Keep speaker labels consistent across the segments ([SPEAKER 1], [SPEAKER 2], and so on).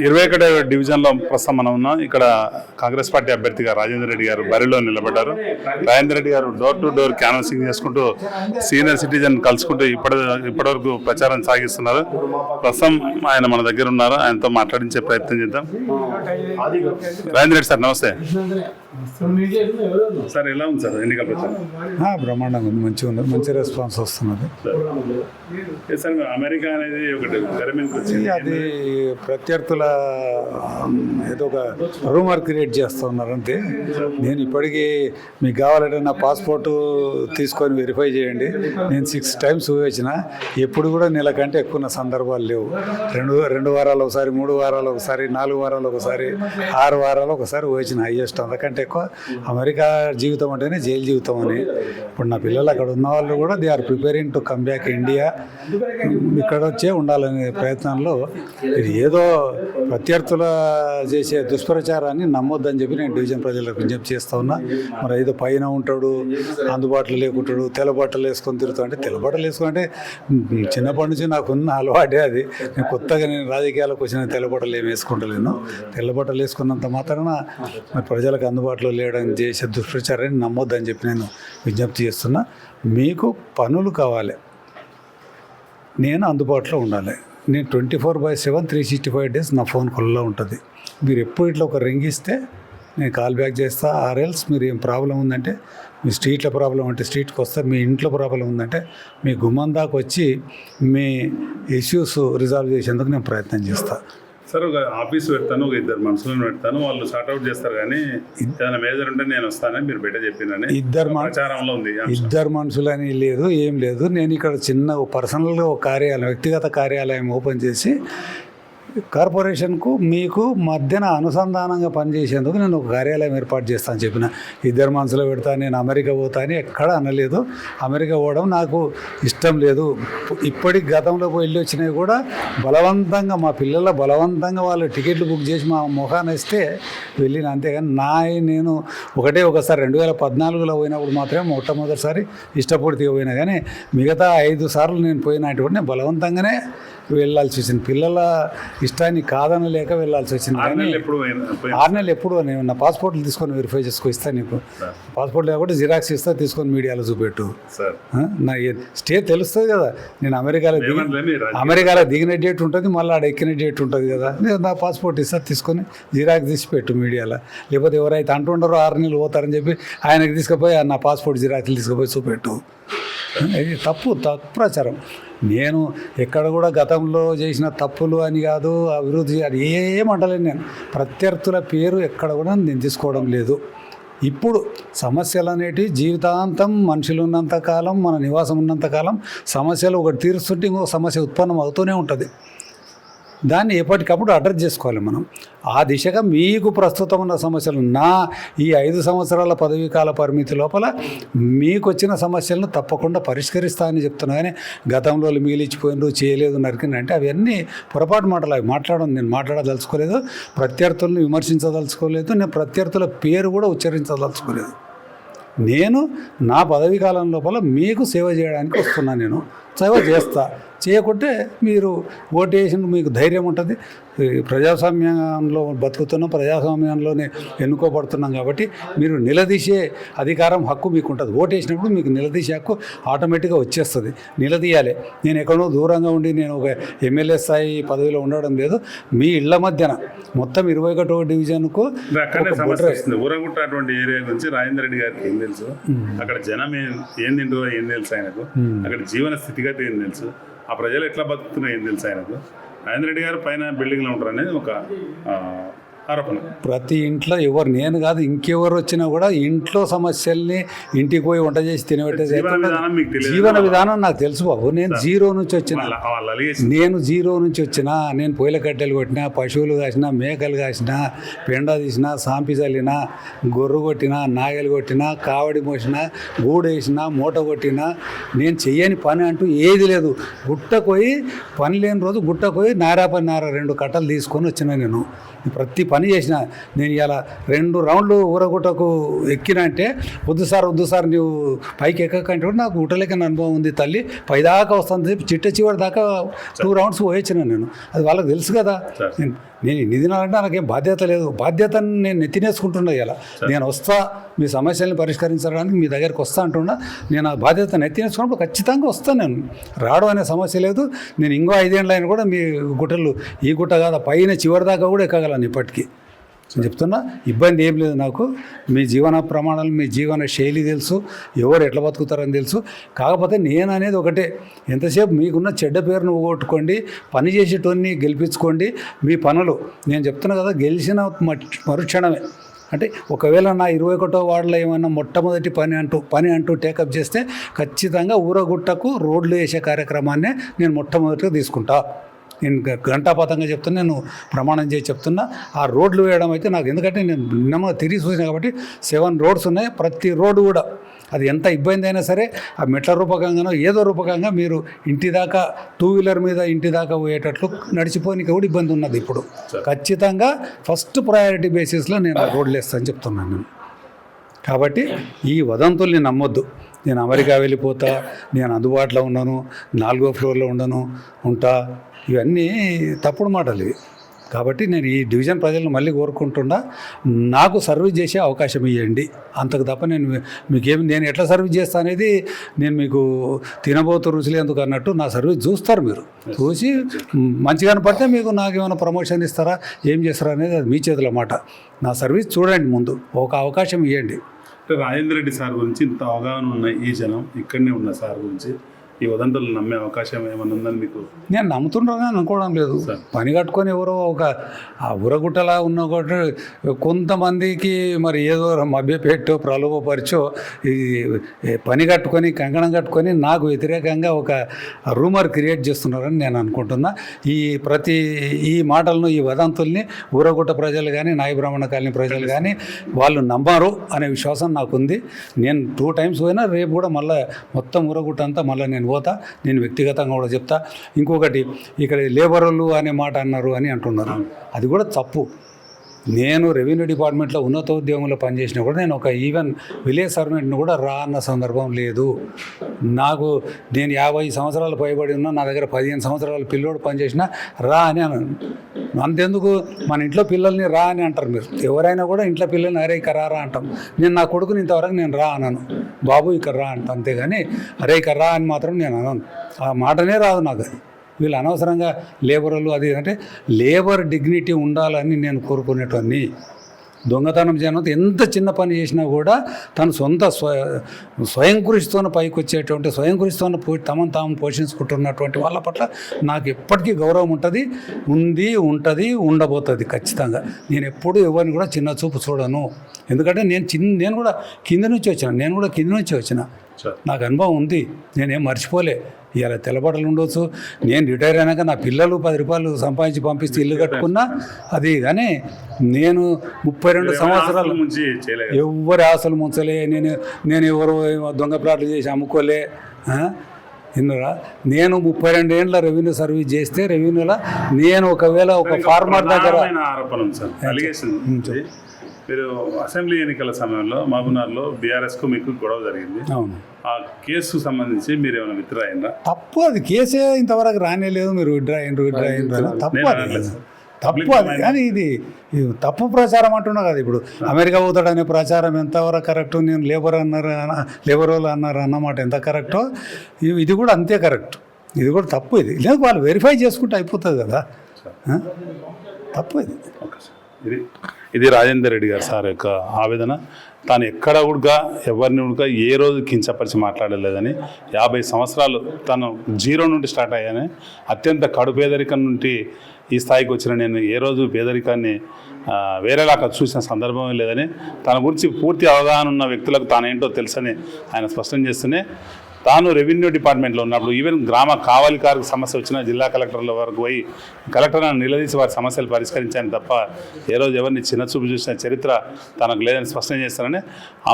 [SPEAKER 1] 21వ డివిజన్లో ప్రస్తుతం మనం ఉన్నాం. ఇక్కడ కాంగ్రెస్ పార్టీ అభ్యర్థిగా రాజేందర్ రెడ్డి గారు బరిలో నిలబడ్డారు. రాజేందర్ రెడ్డి గారు డోర్ టు డోర్ క్యాన్వాసింగ్ చేసుకుంటూ సీనియర్ సిటిజన్ కలుసుకుంటూ ఇప్పటివరకు ప్రచారం సాగిస్తున్నారు. ప్రస్తుతం ఆయన మన దగ్గర ఉన్నారు. ఆయనతో మాట్లాడించే ప్రయత్నం చేద్దాం. రాజేందర్ రెడ్డి సార్ నమస్తే సార్. ఎలా ఉంది సార్ ఎన్నికల ప్రచారం?
[SPEAKER 2] బ్రహ్మాండంగా ఉంది, మంచిగా ఉన్నది, మంచి రెస్పాన్స్ వస్తున్నది.
[SPEAKER 1] సార్ అమెరికా అనేది ఒకటి గవర్నమెంట్కి వచ్చింది,
[SPEAKER 2] అది ప్రత్యర్థుల ఏదో ఒక రూమర్ క్రియేట్ చేస్తూ ఉన్నారు అంతే. నేను ఇప్పటికీ మీకు కావాలంటే నా పాస్పోర్ట్ తీసుకొని వెరిఫై చేయండి. నేను 6 times వచ్చిన, ఎప్పుడు కూడా నెల కంటే ఎక్కువ సందర్భాలు లేవు. రెండు వారాలు ఒకసారి, 3 వారాలు ఒకసారి, 4 వారాలు ఒకసారి, 6 వారాలు ఒకసారి వచ్చిన హైయెస్ట్. అంతకంటే ఎక్కువ అమెరికా జీవితం అంటేనే జైలు జీవితం అని. ఇప్పుడు నా పిల్లలు అక్కడ ఉన్న వాళ్ళు కూడా they are preparing to come back India. ఇక్కడ వచ్చే ఉండాలనే ప్రయత్నంలో ఇది ఏదో ప్రత్యర్థుల చేసే దుష్ప్రచారాన్ని నమ్మొద్దని చెప్పి నేను డివిజన్ ప్రజలకు విజ్ఞప్తి చేస్తూ ఉన్నా. మరి ఏదో పైన ఉంటాడు, అందుబాటులో లేకుంటాడు, తెల్లబట్టలు వేసుకొని తిరుగుతాడు. అంటే తెల్లబట్టలు వేసుకుంటే చిన్నప్పటి నుంచి నాకున్న అలవాటే అది. నేను కొత్తగా నేను రాజకీయాలకు వచ్చిన తెల్లబట్టలు ఏమి వేసుకుంటలేను. తెల్లబట్టలు వేసుకున్నంత మాత్రాన మరి ప్రజలకు అందుబాటులో లేడని చేసే దుష్ప్రచారాన్ని నమ్మొద్దని చెప్పి నేను విజ్ఞప్తి చేస్తున్నా. మీకు పనులు కావాలి, నేను అందుబాటులో ఉండాలి. నేను 24/7 365 days నా ఫోన్ కొల్లా ఉంటుంది. మీరు ఎప్పుడు ఇట్లా ఒక రింగ్ ఇస్తే నేను కాల్ బ్యాక్ చేస్తా. ఆర్ఎల్స్ మీరు ఏం ప్రాబ్లం ఉందంటే, మీ స్ట్రీట్లో ప్రాబ్లం అంటే స్ట్రీట్కి వస్తే, మీ ఇంట్లో ప్రాబ్లం ఉందంటే మీ గుమ్మం దాకా వచ్చి మీ ఇష్యూస్ రిజాల్వ్ చేసేందుకు నేను ప్రయత్నం చేస్తాను.
[SPEAKER 1] సార్ ఒక ఆఫీస్ పెడతాను, ఒక 2 మనుషులను పెడతాను, వాళ్ళు సార్ట్అవుట్ చేస్తారు. కానీ ఏదైనా మేజర్ ఉంటే నేను వస్తానని మీరు బయట చెప్పినని ప్రచారంలో ఉంది.
[SPEAKER 2] 2 మనుషులని లేదు, ఏం లేదు. నేను ఇక్కడ చిన్న పర్సనల్గా ఒక కార్యాలయం, వ్యక్తిగత కార్యాలయం ఓపెన్ చేసి కార్పొరేషన్కు మీకు మధ్యన అనుసంధానంగా పనిచేసేందుకు నేను ఒక కార్యాలయం ఏర్పాటు చేస్తాను చెప్పిన. 2 మనుషులు పెడతా, నేను అమెరికా పోతా అని ఎక్కడ అనలేదు. అమెరికా పోవడం నాకు ఇష్టం లేదు. ఇప్పటికి గతంలో వెళ్ళి వచ్చినవి కూడా బలవంతంగా మా పిల్లల బలవంతంగా వాళ్ళు టికెట్లు బుక్ చేసి మా ముఖాన్ని ఇస్తే వెళ్ళిన. అంతేగాని నేను ఒకసారి 2014లో పోయినప్పుడు మాత్రమే మొట్టమొదటిసారి ఇష్టపూర్తిగా పోయినా. కానీ మిగతా 5 సార్లు నేను పోయినటువంటి నేను బలవంతంగానే వెళ్ళాల్సి వచ్చింది. పిల్లల ఇష్టాన్ని కాదనలేక వెళ్ళాల్సి వచ్చింది. కానీ 6 నెలలు ఎప్పుడు నేను నా పాస్పోర్ట్లు తీసుకొని వెరిఫై చేసుకో ఇస్తాను. నీకు పాస్పోర్ట్ లేకపోతే జిరాక్స్ ఇస్తా, తీసుకొని మీడియాలో చూపెట్టు. నా స్టే తెలుస్తుంది కదా. నేను అమెరికాలో దిగిన డేట్ ఉంటుంది, మళ్ళీ ఆడ ఎక్కిన డేట్ ఉంటుంది కదా. నేను నా పాస్పోర్ట్ ఇస్తా, తీసుకొని జిరాక్స్ తీసి పెట్టు మీడియాలో. లేకపోతే ఎవరైతే అంటుంటారో 6 నెలలు పోతారని చెప్పి ఆయనకి తీసుకుపోయి నా పాస్పోర్ట్ జిరాక్స్లు తీసుకుపోయి చూపెట్టు. ఇది తప్పు ప్రచారం. నేను ఎక్కడ కూడా గతంలో చేసిన తప్పులు అని కాదు, అభివృద్ధి అని ఏమంటలేను. నేను ప్రత్యర్థుల పేరు ఎక్కడ కూడా నేను తీసుకోవడం లేదు. ఇప్పుడు సమస్యలు అనేటివి జీవితాంతం మనుషులు ఉన్నంతకాలం, మన నివాసం ఉన్నంతకాలం సమస్యలు ఒకటి తీరుస్తుంటే ఇంకో సమస్య ఉత్పన్నం అవుతూనే ఉంటుంది. దాన్ని ఎప్పటికప్పుడు అడ్రస్ చేసుకోవాలి మనం. ఆ దిశగా మీకు ప్రస్తుతం ఉన్న సమస్యలు, నా ఈ 5 సంవత్సరాల పదవీ కాల పరిమితి లోపల మీకు వచ్చిన సమస్యలను తప్పకుండా పరిష్కరిస్తా అని చెప్తున్నా. కానీ గతంలో మిగిలిచ్చిపోయినరు, చేయలేదు, నరికినంటే అవన్నీ పొరపాటు మాటలు. అవి నేను మాట్లాడదలుచుకోలేదు. ప్రత్యర్థులను విమర్శించదలుచుకోలేదు. నేను ప్రత్యర్థుల పేరు కూడా ఉచ్చరించదలుచుకోలేదు. నేను నా పదవీ కాలం లోపల మీకు సేవ చేయడానికి వస్తున్నా. నేను సేవ చేస్తా. చేయకుంటే మీరు ఓటు వేసిన మీకు ధైర్యం ఉంటుంది. ప్రజాస్వామ్యంలో బతుకుతున్నాం, ప్రజాస్వామ్యంలోనే ఎన్నుకోబడుతున్నాం కాబట్టి మీరు నిలదీసే అధికారం, హక్కు మీకు ఉంటుంది. ఓటు వేసినప్పుడు మీకు నిలదీసే హక్కు ఆటోమేటిక్గా వచ్చేస్తుంది. నిలదీయాలి. నేను ఎక్కడో దూరంగా ఉండి నేను ఒక ఎమ్మెల్యే స్థాయి పదవిలో ఉండడం లేదు. మీ ఇళ్ల మధ్యన మొత్తం 21వ డివిజన్కు
[SPEAKER 1] ఊరగుట్ట అటువంటి ఏరియా గురించి రాజేందర్ రెడ్డి గారికి ఏం తెలుసు, అక్కడ జనం ఏం తింటారో ఏం తెలుసు ఆయనకు, అక్కడ జీవన స్థితిగతి ఏం తెలుసు, ఆ ప్రజలు ఎట్లా బతుకుతున్నాయి ఏం తెలుసు ఆయనకు. రాజేందర్ రెడ్డి గారు పైన బిల్డింగ్లో ఉంటారు అనేది ఒక ఆరోపణ.
[SPEAKER 2] ప్రతి ఇంట్లో ఎవరు, నేను కాదు ఇంకెవరు వచ్చినా కూడా ఇంట్లో సమస్యల్ని ఇంటికి పోయి వంట చేసి తినబెట్టేది జీవన విధానం నాకు తెలుసు బాబు. నేను జీరో నుంచి వచ్చిన నేను పొయ్యిల కట్టెలు కొట్టినా, పశువులు కాసినా, మేకలు కాసినా, పెండ తీసినా, సాంపి చల్లినా, గొర్రె కొట్టినా, నాగలి కొట్టినా, కావడి మోసినా, గూడేసినా, మూట కొట్టినా, నేను చెయ్యని పని అంటూ ఏది లేదు. గుట్టకు పోయి పని లేని రోజు గుట్టకు పోయి నార 2 కట్టలు తీసుకొని వచ్చినా. నేను ప్రతి పని పని చేసిన. నేను ఇలా 2 రౌండ్లు ఊరగుట్టకు ఎక్కినా అంటే వద్దు సార్ నువ్వు పైకి ఎక్కకంటే కూడా నాకు గుట్టలేకని అనుభవం ఉంది తల్లి, పైదాకా వస్తుంది, చిట్ట దాకా 2 రౌండ్స్ పోయొచ్చిన నేను. అది వాళ్ళకి తెలుసు కదా. నేను ఇన్ని దినాలంటే నాకేం బాధ్యత లేదు, బాధ్యతను నేను నెత్తినేసుకుంటున్నా. ఇలా నేను వస్తా, మీ సమస్యల్ని పరిష్కరించడానికి మీ దగ్గరికి వస్తా అంటున్నా. నేను ఆ బాధ్యతను ఎత్తినేసుకున్నప్పుడు ఖచ్చితంగా వస్తాను. నేను రావడం అనే సమస్య లేదు. నేను ఇంకో 5 ఏళ్ళ అయినా కూడా మీ గుట్టలు, ఈ గుట్ట కాదు పైన చివరి దాకా కూడా ఎక్కగలను ఇప్పటికీ. నేను చెప్తున్నా, ఇబ్బంది ఏం లేదు నాకు. మీ జీవన ప్రమాణాలు, మీ జీవన శైలి తెలుసు, ఎవరు ఎట్లా బతుకుతారని తెలుసు. కాకపోతే నేను అనేది ఒకటే, ఎంతసేపు మీకున్న చెడ్డ పేరును పోగొట్టుకోండి, పని చేసేటోన్ని గెలిపించుకోండి. మీ పనులు నేను చెప్తున్నా కదా, గెలిచిన మరుక్షణమే. అంటే ఒకవేళ నా 21వ వార్డులో ఏమన్నా మొట్టమొదటి పని అంటూ టేకప్ చేస్తే ఖచ్చితంగా ఊరగుట్టకు రోడ్లు వేసే కార్యక్రమాన్నే నేను మొట్టమొదటిగా తీసుకుంటా. నేను గంటాపాతంగా చెప్తున్నా, నేను ప్రమాణం చేసి చెప్తున్నా. ఆ రోడ్లు వేయడం అయితే నాకు, ఎందుకంటే నేను నిన్న తిరిగి చూసినా కాబట్టి 7 రోడ్స్ ఉన్నాయి. ప్రతి రోడ్డు కూడా అది ఎంత ఇబ్బంది అయినా సరే ఆ మెట్ల రూపకంగానో ఏదో రూపకంగా మీరు ఇంటి దాకా 2 వీలర్ మీద ఇంటి దాకా పోయేటట్లు నడిచిపోనికి కూడా ఇబ్బంది ఉన్నది. ఇప్పుడు ఖచ్చితంగా ఫస్ట్ ప్రయారిటీ బేసిస్లో నేను ఆ రోడ్లు వేస్తాను చెప్తున్నాను నేను. కాబట్టి ఈ వదంతుల్ని నమ్మొద్దు. నేను అమెరికా వెళ్ళిపోతా, నేను అందుబాటులో ఉన్నాను, 4వ ఫ్లోర్లో ఉంటా, ఇవన్నీ తప్పుడు మాటలు ఇవి. కాబట్టి నేను ఈ డివిజన్ ప్రజలను మళ్ళీ కోరుకుంటున్నా, నాకు సర్వీస్ చేసే అవకాశం ఇవ్వండి. అంతకు తప్ప నేను ఎట్లా సర్వీస్ చేస్తా అనేది నేను మీకు తినబోతు రుచులు ఎందుకు అన్నట్టు నా సర్వీస్ చూస్తారు. మీరు చూసి మంచిగా పడితే మీకు నాకేమైనా ప్రమోషన్ ఇస్తారా, ఏం చేస్తారా అనేది అది మీ చేతుల మాట. నా సర్వీస్ చూడండి, ముందు ఒక అవకాశం ఇవ్వండి.
[SPEAKER 1] రాజేందర్ రెడ్డి సార్ గురించి ఇంత అవగాహన ఉన్న ఈ జనం ఇక్కడనే ఉన్న సార్ గురించి ఈ వదంతులు నమ్మే అవకాశం ఏమైనా ఉందని మీకు? నేను
[SPEAKER 2] నమ్ముతున్నాను అనుకోవడం లేదు. పని కట్టుకొని ఎవరో ఒక ఉరగుట్టలా ఉన్న ఒకటి కొంతమందికి మరి ఏదో మభ్యపెట్టో ప్రలోభపరిచో ఈ పని కట్టుకొని కంకణం కట్టుకొని నాకు వ్యతిరేకంగా ఒక రూమర్ క్రియేట్ చేస్తున్నారని నేను అనుకుంటున్నా. ఈ మాటలను, ఈ వదంతుల్ని ఊరగుట్ట ప్రజలు కానీ, నాయ బ్రాహ్మణ కాలనీ ప్రజలు కానీ వాళ్ళు నమ్మారు అనే విశ్వాసం నాకుంది. నేను 2 టైమ్స్ పోయినా, రేపు కూడా మళ్ళీ మొత్తం ఊరగుట్ట అంతా మళ్ళీ నేను పోతా. నేను వ్యక్తిగతంగా కూడా చెప్తా. ఇంకొకటి, ఇక్కడ లేబర్లు అనే మాట అన్నారు అని అంటున్నారు, అది కూడా తప్పు. నేను రెవెన్యూ డిపార్ట్మెంట్లో ఉన్నతోద్యోగంలో పనిచేసినా కూడా నేను ఒక ఈవెన్ విలేజ్ సర్వెంట్ని కూడా రా అన్న సందర్భం లేదు. నేను 50 సంవత్సరాలు పైబడి ఉన్నా, నా దగ్గర 15 సంవత్సరాల పిల్లోడు పనిచేసినా రా అని అన్నాను. అంతెందుకు, మన ఇంట్లో పిల్లల్ని రా అని అంటారు మీరు. ఎవరైనా కూడా ఇంట్లో పిల్లల్ని అరే ఇక్కడ రా అంటాం. నేను నా కొడుకుని ఇంతవరకు నేను రా అన్నాను, బాబు ఇక్కడ రా అంట. అంతేగాని అరే ఇక్కడ రా అని మాత్రం నేను అన్నాను. ఆ మాటనే రాదు నాకు. వీళ్ళు అనవసరంగా లేబర్లు అది అంటే లేబర్ డిగ్నిటీ ఉండాలని నేను కోరుకునేటవన్నీ. దొంగతనం చేయడం, ఎంత చిన్న పని చేసినా కూడా తను సొంత స్వయం కృషితో పైకి వచ్చేటువంటి, స్వయం కృషితో తమను తాము పోషించుకుంటున్నటువంటి వాళ్ళ పట్ల నాకు ఎప్పటికీ గౌరవం ఉంటుంది, ఉండబోతుంది ఖచ్చితంగా. నేను ఎప్పుడు ఎవరిని కూడా చిన్న చూపు చూడను. ఎందుకంటే నేను కూడా కింద నుంచి వచ్చిన, నాకు అనుభవం ఉంది. నేనేం మర్చిపోలే. ఇలా తెల్లబట్టలు ఉండవచ్చు. నేను రిటైర్ అయినాక నా పిల్లలు 10 రూపాయలు సంపాదించి పంపిస్తే ఇల్లు కట్టుకున్నా అది. కానీ నేను 32 సంవత్సరాలు ఎవరి ఆశలు ముంచలే. నేను ఎవరు దొంగ ప్లాట్లు చేసి అమ్ముకోలే. ఇన్నరా, నేను 32 ఏళ్ళ రెవెన్యూ సర్వీస్ చేస్తే రెవెన్యూలో నేను ఒకవేళ ఒక ఫార్మర్ దగ్గర
[SPEAKER 1] మీరు అసెంబ్లీ ఎన్నికల సమయంలో మహబూబ్నగర్లో బీఆర్ఎస్కు మీకు గొడవ జరిగింది.
[SPEAKER 2] అవును.
[SPEAKER 1] ఆ కేసు సంబంధించి మీరు ఏమైనా విత్డ్రా అయిందా?
[SPEAKER 2] తప్పు, అది కేసే ఇంతవరకు రానేలేదు. మీరు విత్డ్రా అయ్యారు తప్పు అది. కానీ ఇది తప్పు ప్రచారం అంటున్నా కదా. ఇప్పుడు అమెరికా పోతాడనే ప్రచారం ఎంతవరకు కరెక్ట్, నేను లేబర్ వాళ్ళు అన్నారు అన్నమాట ఎంత కరెక్టో ఇది కూడా అంతే కరెక్ట్. ఇది కూడా తప్పు. ఇది లేదు, వాళ్ళు వెరిఫై చేసుకుంటే అయిపోతుంది కదా. తప్పు
[SPEAKER 1] ఇది రాజేందర్ రెడ్డి గారు సార్ యొక్క ఆవేదన. తాను ఎక్కడ కూడా ఎవరిని కూడా ఏ రోజు కించపరిచి మాట్లాడలేదని, 50 సంవత్సరాలు తను 0 నుండి స్టార్ట్ అయ్యానే, అత్యంత కడు పేదరికం నుండి ఈ స్థాయికి వచ్చిన నేను ఏ రోజు పేదరికాన్ని వేరేలాగా చూసిన సందర్భమే లేదని, తన గురించి పూర్తి అవగాహన ఉన్న వ్యక్తులకు తానేంటో తెలుసని ఆయన స్పష్టం చేస్తూనే తాను రెవెన్యూ డిపార్ట్మెంట్లో ఉన్నప్పుడు ఈవెన్ గ్రామ కావలికారుకు సమస్య వచ్చిన జిల్లా కలెక్టర్ల వరకు పోయి కలెక్టర్లను నిలదీసి వారి సమస్యలు పరిష్కరించాను తప్ప ఏ రోజు ఎవరిని చిన్నచూపు చూసిన చరిత్ర తనకు లేదని స్పష్టం చేస్తారని,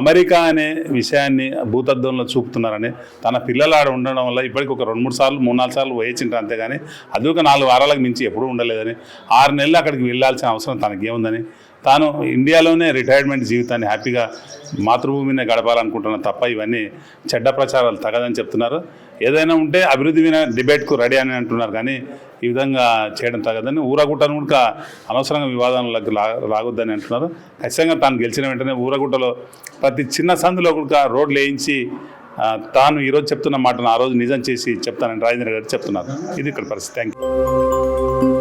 [SPEAKER 1] అమెరికా అనే విషయాన్ని భూతద్దంలో చూపుతున్నారని, తన పిల్లలు ఆడ ఉండడం వల్ల ఇప్పటికి ఒక 2-3 సార్లు 3-4 సార్లు వేయించింటారు, అంతేగాని అది ఒక 4 వారాలకు మించి ఎప్పుడూ ఉండలేదని, 6 నెలలు అక్కడికి వెళ్ళాల్సిన అవసరం తనకేముందని, తాను ఇండియాలోనే రిటైర్మెంట్ జీవితాన్ని హ్యాపీగా మాతృభూమిని గడపాలనుకుంటున్నా తప్ప ఇవన్నీ చెడ్డ ప్రచారాలు తగదని చెప్తున్నారు. ఏదైనా ఉంటే అభివృద్ధి మీద డిబేట్కు రెడీ అని అంటున్నారు, కానీ ఈ విధంగా చేయడం తగదని, ఊరగుట్టను కూడా అనవసరంగా వివాదాలకు రాగొద్దని అంటున్నారు. ఖచ్చితంగా తాను గెలిచిన వెంటనే ఊరగుట్టలో ప్రతి చిన్న సందులో కూడా రోడ్లు వేయించి తాను ఈరోజు చెప్తున్న మాటను ఆ రోజు నిజం చేసి చెప్తానని రాజేంద్ర గారు చెప్తున్నారు. ఇది ఇక్కడ పరిస్థితి. Thank you.